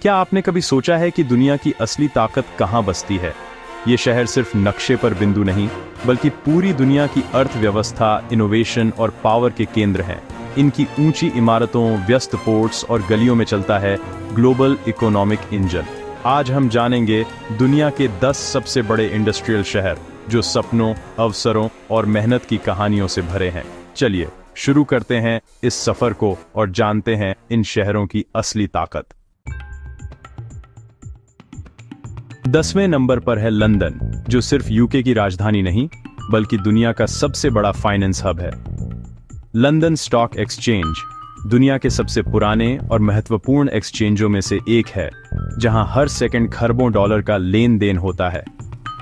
क्या आपने कभी सोचा है कि दुनिया की असली ताकत कहाँ बसती है? ये शहर सिर्फ नक्शे पर बिंदु नहीं, बल्कि पूरी दुनिया की अर्थव्यवस्था, इनोवेशन और पावर के केंद्र हैं। इनकी ऊंची इमारतों, व्यस्त पोर्ट्स और गलियों में चलता है ग्लोबल इकोनॉमिक इंजन। आज हम जानेंगे दुनिया के 10 सबसे बड़े इंडस्ट्रियल शहर जो सपनों, अवसरों और मेहनत की कहानियों से भरे हैं। चलिए शुरू करते हैं इस सफर को और जानते हैं इन शहरों की असली ताकत। 10वें नंबर पर है लंदन, जो सिर्फ यूके की राजधानी नहीं, बल्कि दुनिया का सबसे बड़ा फाइनेंस हब है। लंदन स्टॉक एक्सचेंज दुनिया के सबसे पुराने और महत्वपूर्ण एक्सचेंजों में से एक है, जहां हर सेकंड खरबों डॉलर का लेन देन होता है।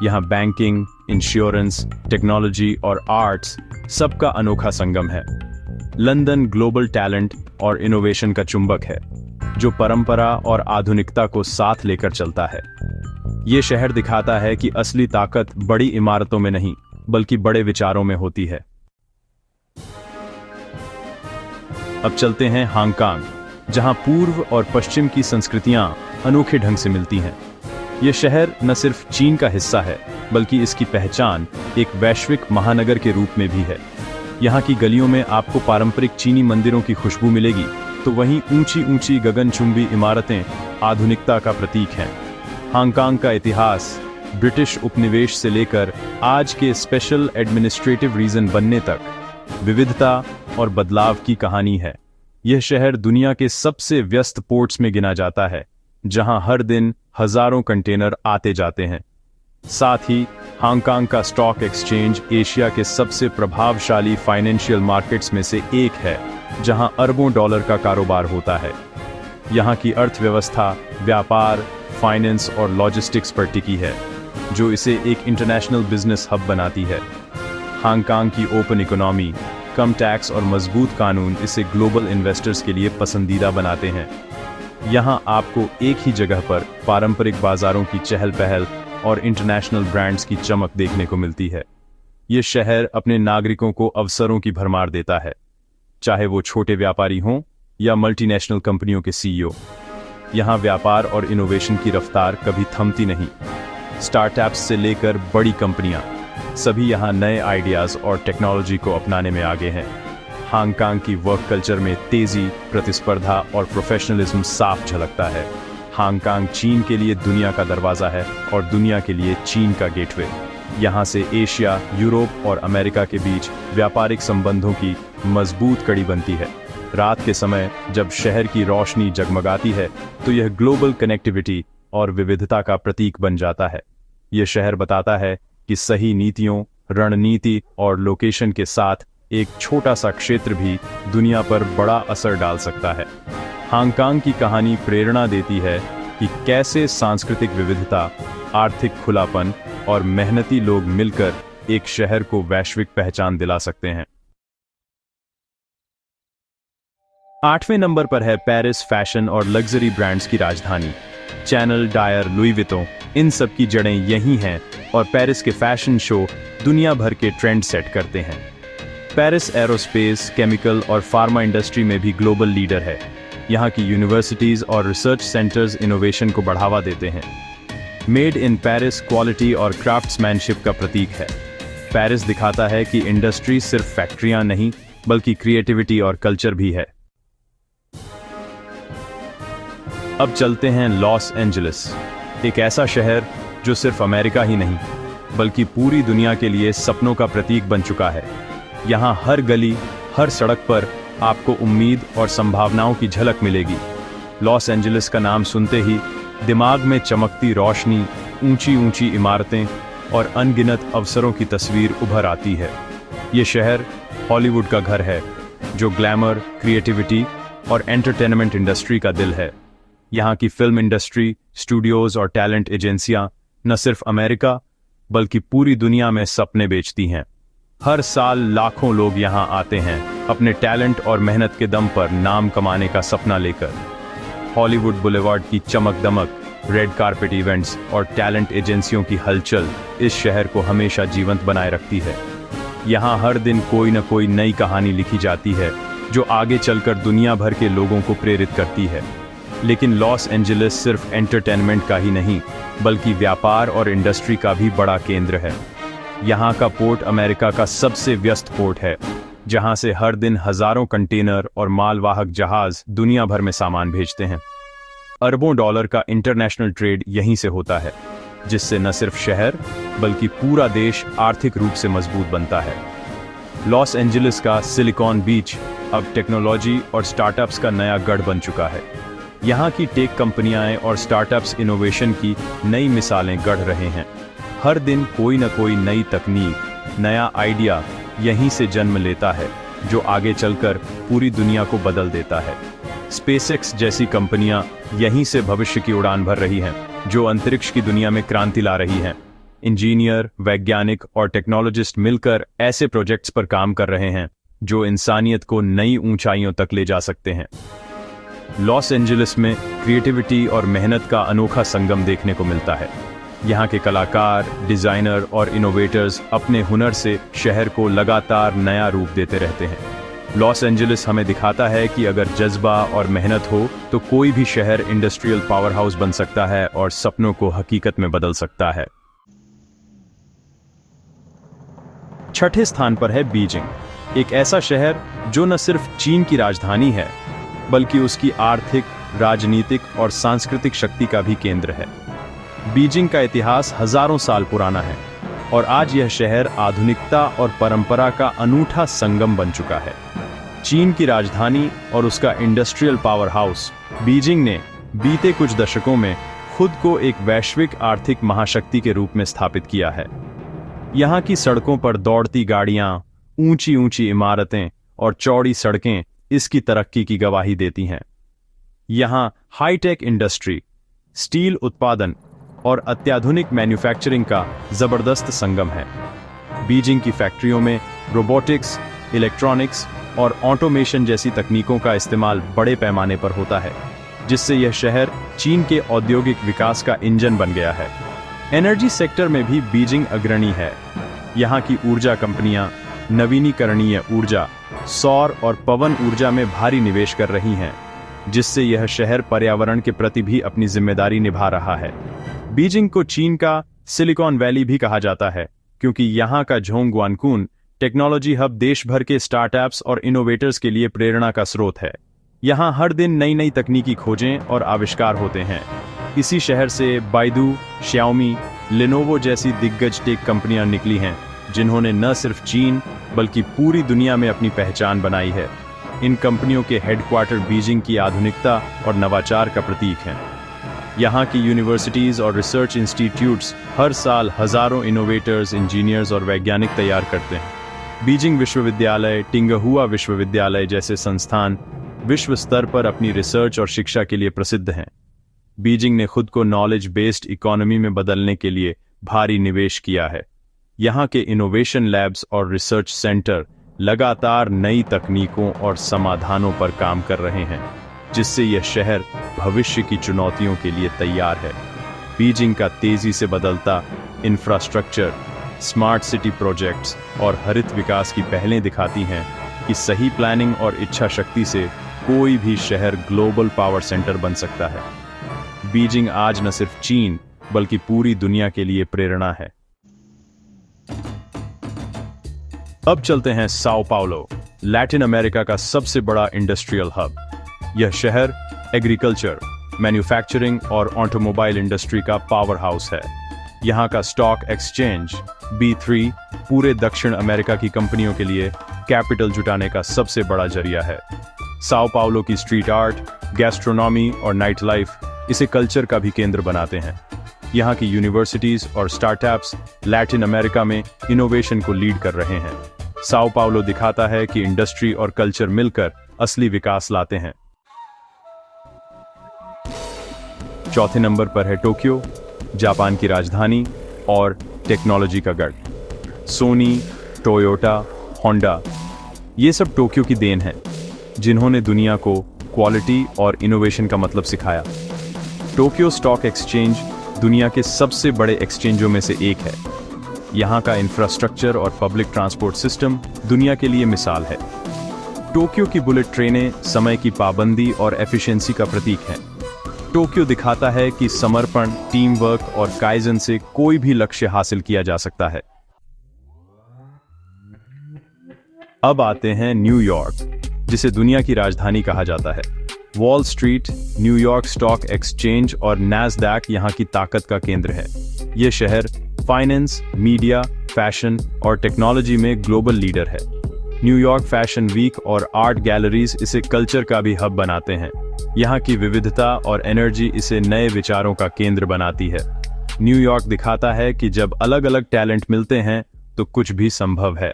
यहां बैंकिंग, इंश्योरेंस, टेक्नोलॉजी और आर्ट्स सबका अनोखा संगम है। लंदन ग्लोबल टैलेंट और इनोवेशन का चुंबक है, जो परंपरा और आधुनिकता को साथ लेकर चलता है। ये शहर दिखाता है कि असली ताकत बड़ी इमारतों में नहीं, बल्कि बड़े विचारों में होती है। अब चलते हैं हांगकांग, जहां पूर्व और पश्चिम की संस्कृतियां अनोखे ढंग से मिलती हैं। यह शहर न सिर्फ चीन का हिस्सा है, बल्कि इसकी पहचान एक वैश्विक महानगर के रूप में भी है। यहाँ की गलियों में आपको पारंपरिक चीनी मंदिरों की खुशबू मिलेगी, तो वहीं ऊंची ऊंची गगनचुंबी इमारतें आधुनिकता का प्रतीक हैं। हांगकांग का इतिहास ब्रिटिश उपनिवेश से लेकर आज के स्पेशल एडमिनिस्ट्रेटिव रीजन बनने तक विविधता और बदलाव की कहानी है। यह शहर दुनिया के सबसे व्यस्त पोर्ट्स में गिना जाता है, जहां हर दिन हजारों कंटेनर आते जाते हैं। साथ ही हांगकांग का स्टॉक एक्सचेंज एशिया के सबसे प्रभावशाली फाइनेंशियल मार्केट्स में से एक है, जहां अरबों डॉलर का कारोबार होता है। यहां की अर्थव्यवस्था व्यापार, फाइनेंस और लॉजिस्टिक्स पर टिकी है, जो इसे एक इंटरनेशनल बिजनेस हब बनाती है। हांगकांग की ओपन इकोनॉमी, कम टैक्स और मजबूत कानून इसे ग्लोबल इन्वेस्टर्स के लिए पसंदीदा बनाते हैं। यहाँ आपको एक ही जगह पर पारंपरिक बाजारों की चहल पहल और इंटरनेशनल ब्रांड्स की चमक देखने को मिलती है। ये शहर अपने नागरिकों को अवसरों की भरमार देता है, चाहे वो छोटे व्यापारी हों या मल्टीनेशनल कंपनियों के सीईओ। यहाँ व्यापार और इनोवेशन की रफ्तार कभी थमती नहीं। स्टार्टअप्स से लेकर बड़ी कंपनियां सभी यहाँ नए आइडियाज और टेक्नोलॉजी को अपनाने में आगे हैं। हांगकांग की वर्क कल्चर में तेजी, प्रतिस्पर्धा और प्रोफेशनलिज्म साफ झलकता है। हांगकांग चीन के लिए दुनिया का दरवाजा है और दुनिया के लिए चीन का गेटवे। यहाँ से एशिया, यूरोप और अमेरिका के बीच व्यापारिक संबंधों की मजबूत कड़ी बनती है। रात के समय जब शहर की रोशनी जगमगाती है, तो यह ग्लोबल कनेक्टिविटी और विविधता का प्रतीक बन जाता है। यह शहर बताता है कि सही नीतियों, रणनीति और लोकेशन के साथ एक छोटा सा क्षेत्र भी दुनिया पर बड़ा असर डाल सकता है। हांगकांग की कहानी प्रेरणा देती है कि कैसे सांस्कृतिक विविधता, आर्थिक खुलापन और मेहनती लोग मिलकर एक शहर को वैश्विक पहचान दिला सकते हैं। 8वें नंबर पर है पेरिस, फैशन और लग्जरी ब्रांड्स की राजधानी। चैनल, डायर, लुई विटों, इन सब की जड़ें यहीं हैं और पेरिस के फैशन शो दुनिया भर के ट्रेंड सेट करते हैं। पेरिस एरोस्पेस, केमिकल और फार्मा इंडस्ट्री में भी ग्लोबल लीडर है। यहाँ की यूनिवर्सिटीज और रिसर्च सेंटर्स इनोवेशन को बढ़ावा देते हैं। मेड इन पेरिस क्वालिटी और क्राफ्ट्समैनशिप का प्रतीक है। पेरिस दिखाता है कि इंडस्ट्री सिर्फ फैक्ट्रियां नहीं, बल्कि क्रिएटिविटी और कल्चर भी है। अब चलते हैं लॉस एंजलिस, एक ऐसा शहर जो सिर्फ अमेरिका ही नहीं, बल्कि पूरी दुनिया के लिए सपनों का प्रतीक बन चुका है। यहाँ हर गली, हर सड़क पर आपको उम्मीद और संभावनाओं की झलक मिलेगी। लॉस एंजलिस का नाम सुनते ही दिमाग में चमकती रोशनी, ऊंची ऊंची इमारतें और अनगिनत अवसरों की तस्वीर उभर आती है। ये शहर हॉलीवुड का घर है, जो ग्लैमर, क्रिएटिविटी और एंटरटेनमेंट इंडस्ट्री का दिल है। यहाँ की फिल्म इंडस्ट्री, स्टूडियोज और टैलेंट एजेंसियां न सिर्फ अमेरिका, बल्कि पूरी दुनिया में सपने बेचती हैं। हर साल लाखों लोग यहाँ आते हैं, अपने टैलेंट और मेहनत के दम पर नाम कमाने का सपना लेकर। हॉलीवुड बुलेवार्ड की चमक दमक, रेड कार्पेट इवेंट्स और टैलेंट एजेंसियों की हलचल इस शहर को हमेशा जीवंत बनाए रखती है। यहाँ हर दिन कोई न कोई नई कहानी लिखी जाती है, जो आगे चलकर दुनिया भर के लोगों को प्रेरित करती है। लेकिन लॉस एंजेलिस सिर्फ एंटरटेनमेंट का ही नहीं, बल्कि व्यापार और इंडस्ट्री का भी बड़ा केंद्र है। यहाँ का पोर्ट अमेरिका का सबसे व्यस्त पोर्ट है, जहाँ से हर दिन हजारों कंटेनर और मालवाहक जहाज दुनिया भर में सामान भेजते हैं। अरबों डॉलर का इंटरनेशनल ट्रेड यहीं से होता है, जिससे न सिर्फ शहर बल्कि पूरा देश आर्थिक रूप से मजबूत बनता है। लॉस एंजेलिस का सिलिकॉन बीच अब टेक्नोलॉजी और स्टार्टअप्स का नया गढ़ बन चुका है। यहाँ की टेक कंपनियां और स्टार्टअप्स इनोवेशन की नई मिसालें गढ़ रहे हैं। हर दिन कोई न कोई नई तकनीक, नया आइडिया यहीं से जन्म लेता है, जो आगे चलकर पूरी दुनिया को बदल देता है। स्पेसएक्स जैसी कंपनियां यहीं से भविष्य की उड़ान भर रही हैं, जो अंतरिक्ष की दुनिया में क्रांति ला रही हैं। इंजीनियर, वैज्ञानिक और टेक्नोलॉजिस्ट मिलकर ऐसे प्रोजेक्ट्स पर काम कर रहे हैं जो इंसानियत को नई ऊंचाइयों तक ले जा सकते हैं। लॉस एंजेलिस में क्रिएटिविटी और मेहनत का अनोखा संगम देखने को मिलता है। यहाँ के कलाकार, डिजाइनर और इनोवेटर्स अपने हुनर से शहर को लगातार नया रूप देते रहते हैं। लॉस एंजेलिस हमें दिखाता है कि अगर जज्बा और मेहनत हो तो कोई भी शहर इंडस्ट्रियल पावर हाउस बन सकता है और सपनों को हकीकत में बदल सकता है। छठे स्थान पर है बीजिंग, एक ऐसा शहर जो न सिर्फ चीन की राजधानी है, बल्कि उसकी आर्थिक, राजनीतिक और सांस्कृतिक शक्ति का भी केंद्र है। बीजिंग का इतिहास हजारों साल पुराना है और आज यह शहर आधुनिकता और परंपरा का अनूठा संगम बन चुका है। चीन की राजधानी और उसका इंडस्ट्रियल पावर हाउस बीजिंग ने बीते कुछ दशकों में खुद को एक वैश्विक आर्थिक महाशक्ति के रूप में स्थापित किया है। यहाँ की सड़कों पर दौड़ती गाड़ियां, ऊंची ऊंची इमारतें और चौड़ी सड़कें इसकी तरक्की की गवाही देती हैं। यहाँ हाईटेक इंडस्ट्री, स्टील उत्पादन और अत्याधुनिक मैन्युफैक्चरिंग का जबरदस्त संगम है। बीजिंग की फैक्ट्रियों में रोबोटिक्स, इलेक्ट्रॉनिक्स और ऑटोमेशन जैसी तकनीकों का इस्तेमाल बड़े पैमाने पर होता है, जिससे यह शहर चीन के औद्योगिक विकास का इंजन बन गया है। एनर्जी सेक्टर में भी बीजिंग अग्रणी है। यहाँ की ऊर्जा कंपनियां नवीनीकरणीय ऊर्जा, सौर और पवन ऊर्जा में भारी निवेश कर रही हैं, जिससे यह शहर पर्यावरण के प्रति भी अपनी जिम्मेदारी निभा रहा है। बीजिंग को चीन का सिलिकॉन वैली भी कहा जाता है, क्योंकि यहाँ का झोंगग्वानकुन टेक्नोलॉजी हब देश भर के स्टार्टअप्स और इनोवेटर्स के लिए प्रेरणा का स्रोत है। यहाँ हर दिन नई नई तकनीकी खोजें और आविष्कार होते हैं। इसी शहर से बाइडू, श्याओमी, लेनोवो जैसी दिग्गज टेक कंपनियां निकली हैं, जिन्होंने न सिर्फ चीन बल्कि पूरी दुनिया में अपनी पहचान बनाई है। इन कंपनियों के हेडक्वार्टर बीजिंग की आधुनिकता और नवाचार का प्रतीक हैं। यहाँ की यूनिवर्सिटीज और रिसर्च इंस्टीट्यूट्स हर साल हजारों इनोवेटर्स, इंजीनियर्स और वैज्ञानिक तैयार करते हैं। बीजिंग विश्वविद्यालय, टिंगहुआ विश्वविद्यालय जैसे संस्थान विश्व स्तर पर अपनी रिसर्च और शिक्षा के लिए प्रसिद्ध हैं। बीजिंग ने खुद को नॉलेज बेस्ड इकोनॉमी में बदलने के लिए भारी निवेश किया है। यहाँ के इनोवेशन लैब्स और रिसर्च सेंटर लगातार नई तकनीकों और समाधानों पर काम कर रहे हैं, जिससे यह शहर भविष्य की चुनौतियों के लिए तैयार है। बीजिंग का तेजी से बदलता इंफ्रास्ट्रक्चर, स्मार्ट सिटी प्रोजेक्ट्स और हरित विकास की पहलें दिखाती हैं कि सही प्लानिंग और इच्छा शक्ति से कोई भी शहर ग्लोबल पावर सेंटर बन सकता है। बीजिंग आज न सिर्फ चीन बल्कि पूरी दुनिया के लिए प्रेरणा है। अब चलते हैं साओ पाउलो, लैटिन अमेरिका का सबसे बड़ा इंडस्ट्रियल हब। यह शहर एग्रीकल्चर, मैन्युफैक्चरिंग और ऑटोमोबाइल इंडस्ट्री का पावर हाउस है। यहाँ का स्टॉक एक्सचेंज B3 पूरे दक्षिण अमेरिका की कंपनियों के लिए कैपिटल जुटाने का सबसे बड़ा जरिया है। साओ पाउलो की स्ट्रीट आर्ट, गैस्ट्रोनॉमी और नाइट लाइफ इसे कल्चर का भी केंद्र बनाते हैं। यहाँ की यूनिवर्सिटीज और स्टार्टअप्स लैटिन अमेरिका में इनोवेशन को लीड कर रहे हैं। साओ पाउलो दिखाता है कि इंडस्ट्री और कल्चर मिलकर असली विकास लाते हैं। चौथे नंबर पर है टोक्यो, जापान की राजधानी और टेक्नोलॉजी का गढ़। सोनी, टोयोटा, होंडा, ये सब टोक्यो की देन है, जिन्होंने दुनिया को क्वालिटी और इनोवेशन का मतलब सिखाया। टोक्यो स्टॉक एक्सचेंज दुनिया के सबसे बड़े एक्सचेंजों में से एक है। यहाँ का इंफ्रास्ट्रक्चर और पब्लिक ट्रांसपोर्ट सिस्टम दुनिया के लिए मिसाल है। टोक्यो की बुलेट ट्रेनें समय की पाबंदी और एफिशिएंसी का प्रतीक हैं। टोक्यो दिखाता है कि समर्पण, टीम वर्क और काइजन से कोई भी लक्ष्य हासिल किया जा सकता है। अब आते हैं न्यूयॉर्क, जिसे दुनिया की राजधानी कहा जाता है। Wall street, New York stock exchange और नैस्डैक यहाँ की ताकत का केंद्र है। ये शहर फाइनेंस, मीडिया, फैशन और टेक्नोलॉजी में ग्लोबल लीडर है। न्यूयॉर्क फैशन वीक और आर्ट गैलरीज इसे कल्चर का भी हब बनाते हैं। यहाँ की विविधता और एनर्जी इसे नए विचारों का केंद्र बनाती है। न्यूयॉर्क दिखाता है कि जब अलग अलग टैलेंट मिलते हैं तो कुछ भी संभव है।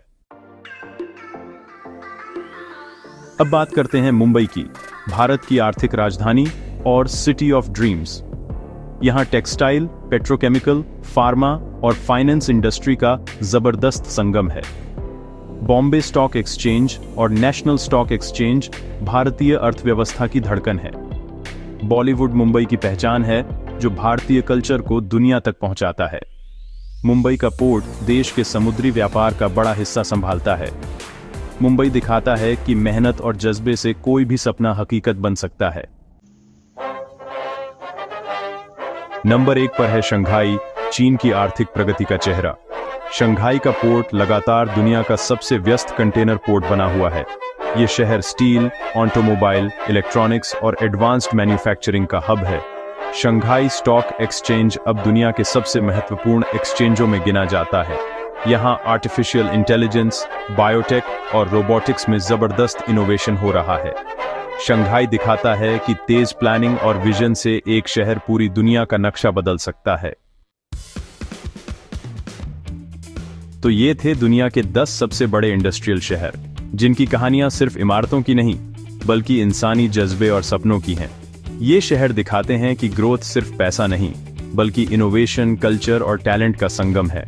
अब बात करते हैं मुंबई की, भारत की आर्थिक राजधानी और सिटी ऑफ ड्रीम्स। यहाँ टेक्सटाइल, पेट्रोकेमिकल, फार्मा और फाइनेंस इंडस्ट्री का जबरदस्त संगम है। बॉम्बे स्टॉक एक्सचेंज और नेशनल स्टॉक एक्सचेंज भारतीय अर्थव्यवस्था की धड़कन है। बॉलीवुड मुंबई की पहचान है, जो भारतीय कल्चर को दुनिया तक पहुंचाता है। मुंबई का पोर्ट देश के समुद्री व्यापार का बड़ा हिस्सा संभालता है। मुंबई दिखाता है कि मेहनत और जज्बे से कोई भी सपना हकीकत बन सकता है। नंबर 1 पर है शंघाई, चीन की आर्थिक प्रगति का चेहरा। शंघाई का पोर्ट लगातार दुनिया का सबसे व्यस्त कंटेनर पोर्ट बना हुआ है। ये शहर स्टील, ऑटोमोबाइल, इलेक्ट्रॉनिक्स और एडवांस्ड मैन्युफैक्चरिंग का हब है। शंघाई स्टॉक एक्सचेंज अब दुनिया के सबसे महत्वपूर्ण एक्सचेंजों में गिना जाता है। यहाँ आर्टिफिशियल इंटेलिजेंस, बायोटेक और रोबोटिक्स में जबरदस्त इनोवेशन हो रहा है। शंघाई दिखाता है कि तेज प्लानिंग और विजन से एक शहर पूरी दुनिया का नक्शा बदल सकता है। तो ये थे दुनिया के 10 सबसे बड़े इंडस्ट्रियल शहर, जिनकी कहानियां सिर्फ इमारतों की नहीं, बल्कि इंसानी जज्बे और सपनों की हैं। ये शहर दिखाते हैं कि ग्रोथ सिर्फ पैसा नहीं, बल्कि इनोवेशन, कल्चर और टैलेंट का संगम है।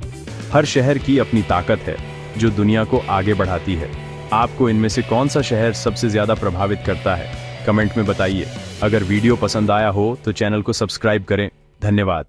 हर शहर की अपनी ताकत है, जो दुनिया को आगे बढ़ाती है। आपको इनमें से कौन सा शहर सबसे ज्यादा प्रभावित करता है? कमेंट में बताइए। अगर वीडियो पसंद आया हो तो चैनल को सब्सक्राइब करें। धन्यवाद।